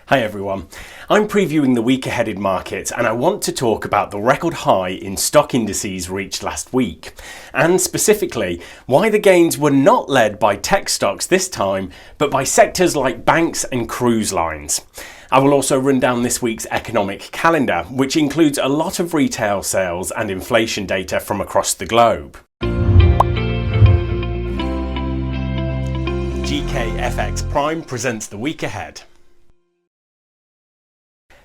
Hi everyone, I'm previewing the week-aheaded market and I want to talk about the record high in stock indices reached last week, and specifically why the gains were not led by tech stocks this time, but by sectors like banks and cruise lines. I will also run down this week's economic calendar, which includes a lot of retail sales and inflation data from across the globe. GKFXPrime presents the week ahead.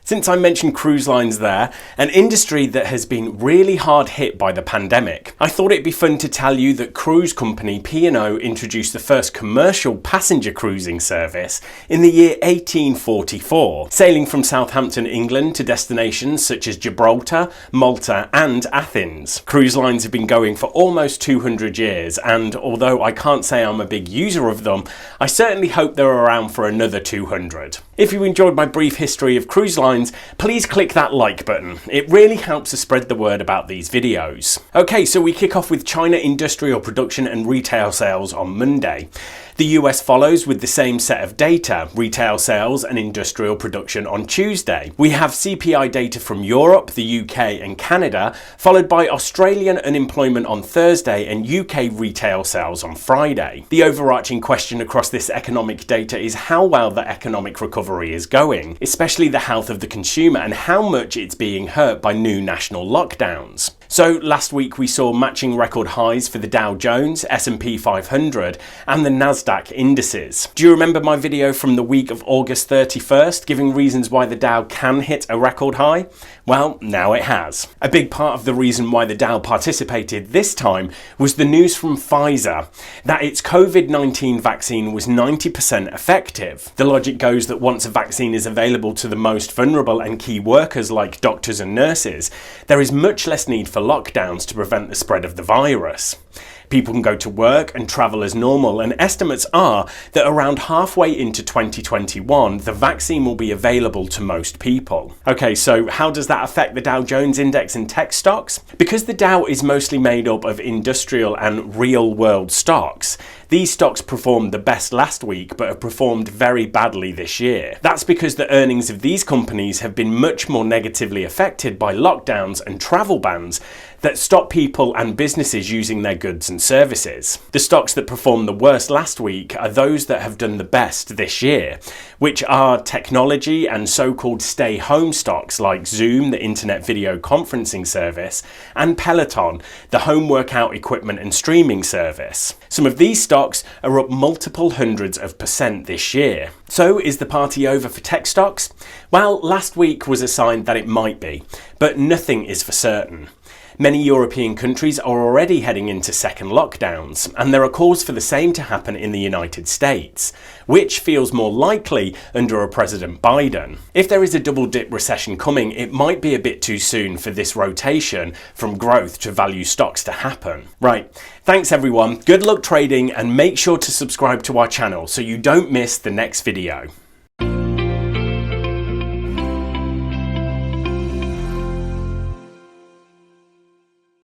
Since I mentioned cruise lines there, an industry that has been really hard hit by the pandemic, I thought it'd be fun to tell you that cruise company P&O introduced the first commercial passenger cruising service in the year 1844, sailing from Southampton, England to destinations such as Gibraltar, Malta and Athens. Cruise lines have been going for almost 200 years, and although I can't say I'm a big user of them, I certainly hope they're around for another 200. If you enjoyed my brief history of cruise lines, please click that like button. It really helps to spread the word about these videos. Okay, so we kick off with China industrial production and retail sales on Monday. The US follows with the same set of data, retail sales and industrial production on Tuesday. We have CPI data from Europe, the UK and Canada, followed by Australian unemployment on Thursday and UK retail sales on Friday. The overarching question across this economic data is how well the economic recovery is going, especially the health of the consumer and how much it's being hurt by new national lockdowns. So last week we saw matching record highs for the Dow Jones, S&P 500 and the Nasdaq indices. Do you remember my video from the week of August 31st giving reasons why the Dow can hit a record high? Well, now it has. A big part of the reason why the Dow participated this time was the news from Pfizer that its COVID-19 vaccine was 90% effective. The logic goes that once a vaccine is available to the most vulnerable and key workers like doctors and nurses, there is much less need for lockdowns to prevent the spread of the virus. People can go to work and travel as normal, and estimates are that around halfway into 2021, the vaccine will be available to most people. Okay, so how does that affect the Dow Jones Index and tech stocks? Because the Dow is mostly made up of industrial and real-world stocks, these stocks performed the best last week but have performed very badly this year. That's because the earnings of these companies have been much more negatively affected by lockdowns and travel bans that stop people and businesses using their goods and services. The stocks that performed the worst last week are those that have done the best this year, which are technology and so-called stay-home stocks like Zoom, the internet video conferencing service, and Peloton, the home workout equipment and streaming service. Some of these stocks are up multiple hundreds of % this year. So is the party over for tech stocks? Well, last week was a sign that it might be, but nothing is for certain. Many European countries are already heading into second lockdowns, and there are calls for the same to happen in the United States, which feels more likely under a President Biden. If there is a double-dip recession coming, it might be a bit too soon for this rotation from growth to value stocks to happen. Right, thanks everyone, good luck trading, and make sure to subscribe to our channel so you don't miss the next video.